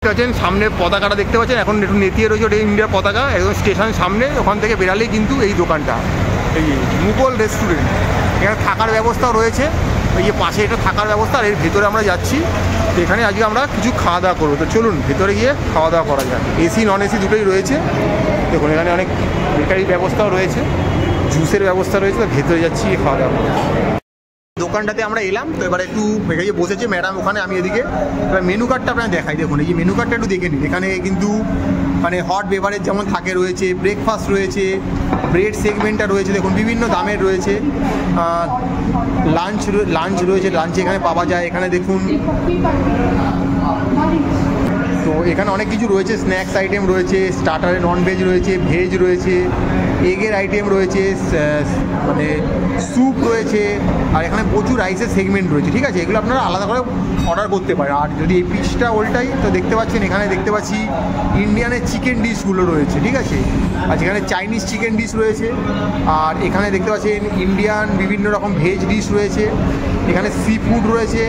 আছেন সামনে পতাকাটা দেখতে পাচ্ছেন, এখন একটু নেতিয়ে রয়েছে, ওটা ইন্ডিয়ার পতাকা, একদম স্টেশনের সামনে। ওখান থেকে বেরালেই কিন্তু এই দোকানটা, এই মুঘল রেস্টুরেন্ট। এখানে থাকার ব্যবস্থাও রয়েছে, এই যে পাশে এটা থাকার ব্যবস্থা। আর এর ভেতরে আমরা যাচ্ছি, তো এখানে আজকে আমরা কিছু খাওয়া দাওয়া করবো। তো চলুন ভেতরে গিয়ে খাওয়া দাওয়া করা যায়। এসি নন এসি দুটোই রয়েছে। দেখুন এখানে অনেক বেকারির ব্যবস্থাও রয়েছে, জুসের ব্যবস্থা রয়েছে। তো ভেতরে যাচ্ছি খাওয়া দাওয়া করবো। দোকানটাতে আমরা এলাম, তো এবার একটু এখানে বসেছে ম্যাডাম, ওখানে আমি এদিকে। এবার মেনু কার্ডটা আপনারা দেখাই, দেখুন এই যে মেনু কার্ডটা একটু দেখে নিন। এখানে কিন্তু মানে হট বেভারেজ যেমন থাকে রয়েছে, ব্রেকফাস্ট রয়েছে, ব্রেড সেগমেন্টটা রয়েছে, দেখুন বিভিন্ন দামের রয়েছে। লাঞ্চ রয়েছে, লাঞ্চ এখানে পাওয়া যায়। এখানে দেখুন, তো এখানে অনেক কিছু রয়েছে, স্ন্যাক্স আইটেম রয়েছে, স্টার্টারে ননভেজ রয়েছে, ভেজ রয়েছে, এগের আইটেম রয়েছে, মানে স্যুপ রয়েছে। আর এখানে প্রচুর রাইসের সেগমেন্ট রয়েছে, ঠিক আছে। এগুলো আপনারা আলাদা করে অর্ডার করতে পারেন। আর যদি এই পিসটা ওল্টাই, তো দেখতে পাচ্ছেন এখানে দেখতে পাচ্ছি ইন্ডিয়ানের চিকেন ডিশগুলো রয়েছে, ঠিক আছে। আর এখানে চাইনিজ চিকেন ডিশ রয়েছে। আর এখানে দেখতে পাচ্ছেন ইন্ডিয়ান বিভিন্ন রকম ভেজ ডিশ রয়েছে। এখানে সি ফুড রয়েছে,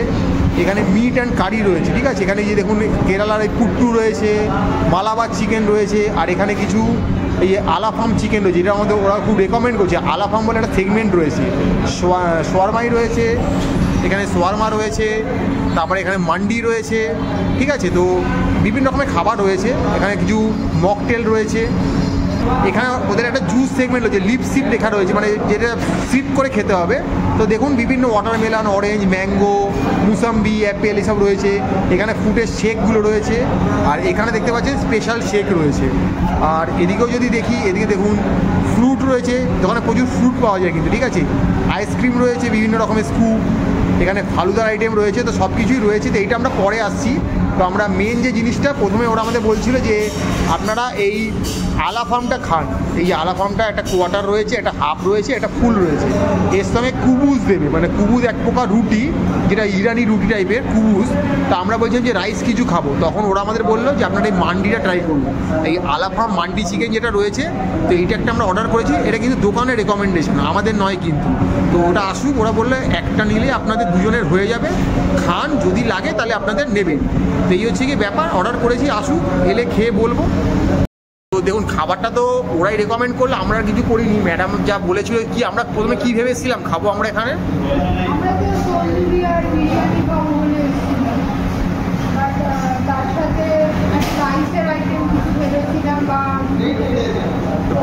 এখানে মিট অ্যান্ড কারি রয়েছে, ঠিক আছে। এখানে যে দেখুন কেরালার এই পুট্টু রয়েছে, মালাবার চিকেন রয়েছে। আর এখানে কিছু এই আলাফাম চিকেন রয়েছে, যেটা আমাদের ওরা খুব রেকমেন্ড করছে। আলাফাম বলে একটা সেগমেন্ট রয়েছে। শোয়ারমাই রয়েছে, এখানে শোয়ারমা রয়েছে, তারপরে এখানে মান্ডি রয়েছে, ঠিক আছে। তো বিভিন্ন রকমের খাবার রয়েছে। এখানে কিছু মকটেল রয়েছে। এখানে ওদের একটা জুস সেগমেন্ট রয়েছে, লিপ সিপ লেখা রয়েছে, মানে যেটা সিপ করে খেতে হবে। তো দেখুন বিভিন্ন watermelon, orange, mango, mosambi, Apple এসব রয়েছে। এখানে ফ্রুটের শেকগুলো রয়েছে। আর এখানে দেখতে পাচ্ছেন স্পেশাল শেক রয়েছে। আর এদিকেও যদি দেখি, এদিকে দেখুন ফ্রুট রয়েছে, দোকানে প্রচুর ফ্রুট পাওয়া যায় কিন্তু, ঠিক আছে। আইসক্রিম রয়েছে, বিভিন্ন রকমের স্কুপ, এখানে ফালুদার আইটেম রয়েছে। তো সব কিছুই রয়েছে। তো এইটা আমরা পরে আসছি। তো আমরা মেন যে জিনিসটা, প্রথমে ওরা আমাদের বলছিল যে আপনারা এই আলাফামটা খান। এই আলাফামটা একটা কোয়ার্টার রয়েছে, একটা হাফ রয়েছে, একটা ফুল রয়েছে। এর সঙ্গে কুবুজ দেবে, মানে কুবুজ এক প্রকার রুটি, যেটা ইরানি রুটি টাইপের কুবুজ। তা আমরা বলছিলাম যে রাইস কিছু খাবো, তখন ওরা আমাদের বললো যে আপনারা এই মান্ডিটা ট্রাই করুন, এই আলাফাম মান্ডি চিকেন যেটা রয়েছে। তো এইটা একটা আমরা অর্ডার করেছি, এটা কিন্তু দোকানের রেকমেন্ডেশন, আমাদের নয় কিন্তু। তো ওটা আসুক, ওরা বললে একটা নিলে আপনাদের দুজনের হয়ে যাবে, খান, যদি লাগে তাহলে আপনাদের নেবেন। তো এই হচ্ছে কি ব্যাপার, অর্ডার করেছি, আসুক, এলে খেয়ে বলবো। তো দেখুন খাবারটা তো ওরাই রেকমেন্ড করলো, আমরা কিছু করিনি। ম্যাডাম যা বলেছিল, কি আমরা প্রথমে কি ভেবেছিলাম খাবো আমরা এখানে,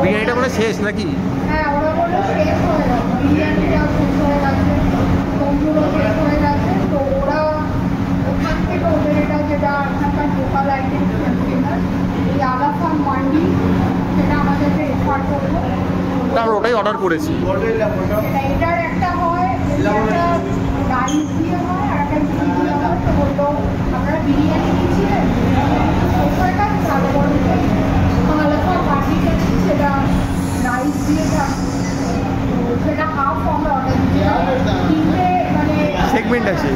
বিরিয়ানিটা মানে শেষ নাকি? আমরা ওটাই অর্ডার করেছি। সেগমেন্ট আছে।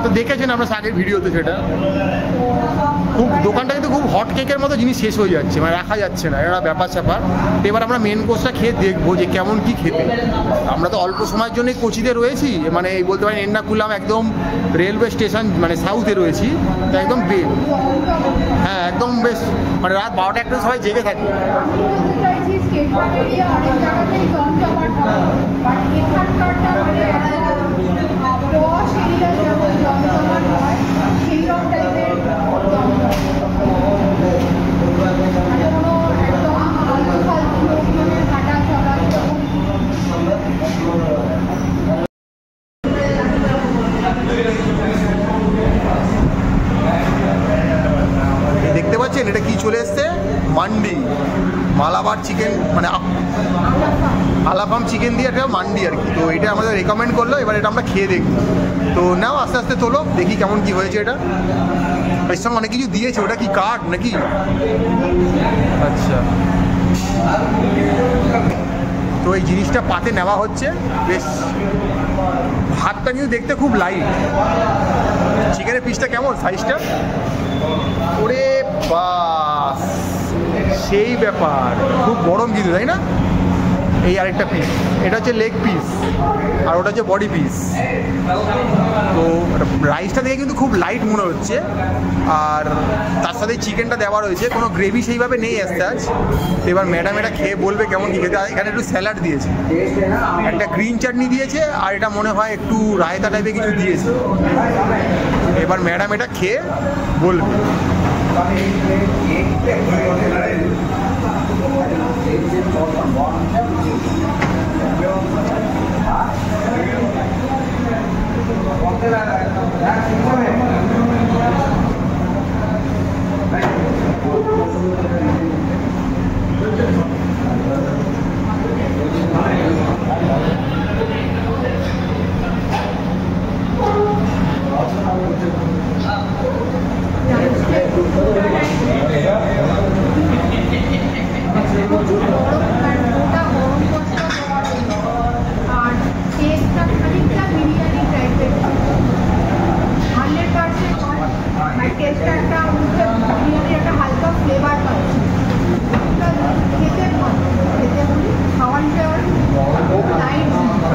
তো দেখেছেন আমরা আগের ভিডিওতে, সেটা খুব দোকানটা কিন্তু খুব হট কেকের মতো জিনিস শেষ হয়ে যাচ্ছে, মানে রাখা যাচ্ছে না, এটা ব্যাপার স্যাপার। তো এবার আমরা মেন কোর্সটা খেয়ে দেখবো যে কেমন কি খেতে। আমরা তো অল্প সময়ের জন্যই কোচিতে রয়েছি, মানে এই বলতে পারেন এর্নাকুলাম একদম রেলওয়ে স্টেশন, মানে সাউথে রয়েছি। তো একদম হ্যাঁ একদম বেশ, মানে রাত 12টা একটা সবাই জেগে থাকে। দেখতে পাচ্ছেন এটা কি চলে এসছে, মান্ডি, মালাবার চিকেন, মানে আলাফাম চিকেন দিয়ে একটা মান্ডি আর কি। তো এটা আমাদের রেকমেন্ড করলো, এবার এটা আমরা খেয়ে দেখবো। তো নাও আস্তে আস্তে তোলো, দেখি কেমন কি হয়েছে। এটা এর সঙ্গে অনেক কিছু দিয়েছে, ওটা কি কার্ড নাকি? আচ্ছা, তো এই জিনিসটা পাতে নেওয়া হচ্ছে, বেশ ভাতটা কিন্তু দেখতে খুব লাইট, চিকেনের পিসটা কেমন সাইজটা? ওরে বাস, সেই ব্যাপার, খুব গরম কিন্তু, তাই না? এই আরেকটা পিস, এটা হচ্ছে লেগ পিস আর ওটা হচ্ছে বডি পিস। তো রাইসটা দেখে কিন্তু খুব লাইট মনে হচ্ছে, আর তার সাথে চিকেনটা দেওয়া রয়েছে, কোনো গ্রেভি সেইভাবে নেই অ্যাজ। এবার ম্যাডাম এটা খেয়ে বলবে কেমন কী খেতে। এখানে একটু স্যালাড দিয়েছে, একটা গ্রিন চাটনি দিয়েছে, আর এটা মনে হয় একটু রায়তা টাইপের কিছু দিয়েছে। এবার ম্যাডাম এটা খেয়ে বলবে।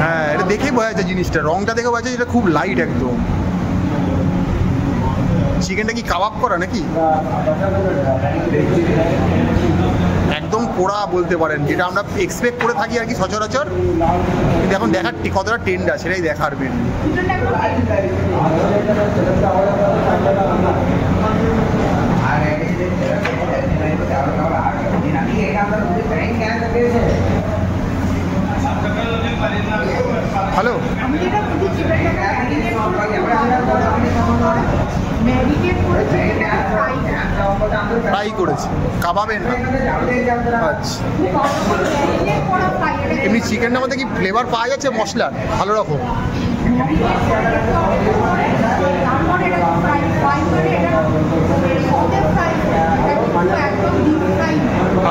হ্যাঁ, এটা দেখেই বোঝা যাচ্ছে, জিনিসটা রংটা দেখে বোঝা যাচ্ছে এটা খুব লাইট একদম। চিকেনটা কি কাবাব করা নাকি? একদম পোড়া বলতে পারেন, যেটা আমরা এক্সপেক্ট করে থাকি আর কি সচরাচর, কিন্তু এখন দেখার কতটা টেন্ডার সেটাই দেখার বেন। হ্যালো, ফ্রাই করেছি, কাবাবে না। আচ্ছা, এমনি চিকেনটার মধ্যে কি ফ্লেভার পাওয়া যাচ্ছে মশলার ভালো রকম?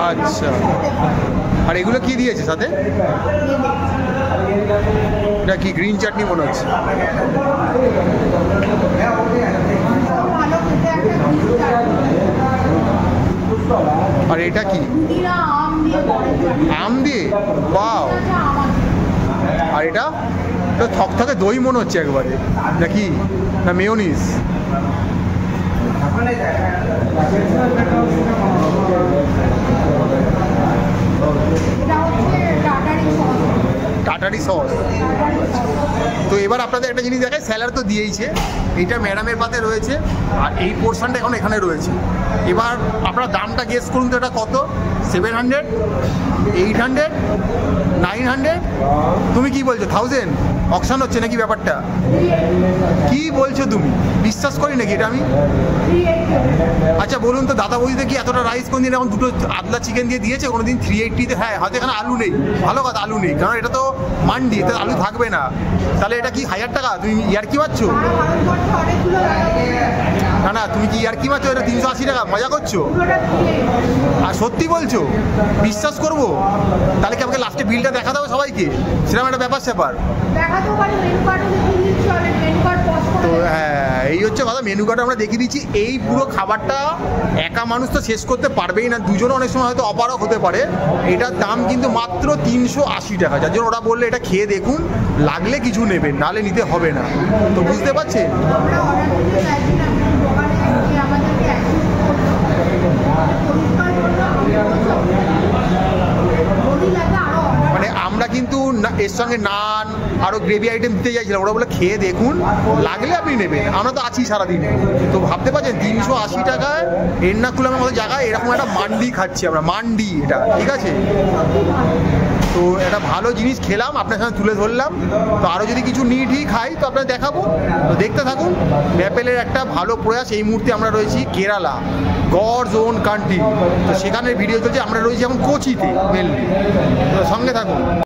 আচ্ছা, আর এগুলো কি দিয়েছে সাথে? এটা কি গ্রিন চাটনি মনে হচ্ছে? আর এটা কি? আম দিয়ে? বাও। আর এটা তো থকথকে দই মনে হচ্ছে একবারে, নাকি না মেয়োনিজ? টাটারি সস। তো এবার আপনাদের একটা জিনিস দেখায়, স্যালাড তো দিয়েইছে, এইটা ম্যাডামের পাতে রয়েছে, আর এই পোর্শনটা এখন এখানে রয়েছে। এবার আপনার দামটা গেস করুন তো, এটা কত? 700, 800, 900? তুমি কি বলছো? 1000 অকশন হচ্ছে নাকি ব্যাপারটা? কি বলছো তুমি? বিশ্বাস করি নাকি এটা আমি? আচ্ছা বলুন তো, দাদা বৌদিতে কি এতটা রাইস কোনদিন এখন দুটো আদলা চিকেন দিয়ে দিয়েছে কোনোদিন 380-তে? হ্যাঁ, হয়তো এখানে আলু নেই, ভালো কথা আলু নেই, কারণ এটা তো মান্ডি, এতে আলু থাকবে না। তাহলে এটা কি 1000 টাকা? তুমি ইয়ার কি পাচ্ছ? না না, তুমি কি ইয়ার কি পাচ্ছ? এটা 380 টাকা, মজা করছো? আর সত্যি বলছো? বিশ্বাস করবো? তাহলে কি আমাকে লাস্টে বিলটা দেখা দেবো সবাইকে? সেরকম একটা ব্যাপার স্যাপার। তো হ্যাঁ, এই হচ্ছে কথা, মেনু কার্ড আমরা দেখিয়ে দিচ্ছি। এই পুরো খাবারটা একা মানুষ তো শেষ করতে পারবেই না, দুজনে অনেক সময় হয়তো অপারক হতে পারে। এটার দাম কিন্তু মাত্র 380 টাকা, যার জন্য ওরা বললে এটা খেয়ে দেখুন, লাগলে কিছু নেবেন, নাহলে নিতে হবে না। তো বুঝতে পারছেন? মানে আমরা কিন্তু এর সঙ্গে নান আরও গ্রেভি আইটেম দিতে চাইছিলাম, ওরা বলে খেয়ে দেখুন, লাগলে আপনি নেবেন, আমরা তো আছি সারাদিন। তো ভাবতে পারছেন 380 টাকায় এর্নাকুলামের মতো জায়গায় এরকম একটা মান্ডি খাচ্ছি আমরা, মান্ডি এটা, ঠিক আছে? তো একটা ভালো জিনিস খেলাম, আপনার সঙ্গে তুলে ধরলাম। তো আরও যদি কিছু নিডই খাই তো আপনাদের দেখাবো, তো দেখতে থাকুন। ম্যাপেলের একটা ভালো প্রয়াস। এই মুহূর্তে আমরা রয়েছি কেরালা, গডস ওন কান্ট্রি। তো সেখানের ভিডিও চলছে, আমরা রয়েছি এখন কোচিতে মেনলি, তো সঙ্গে থাকুন।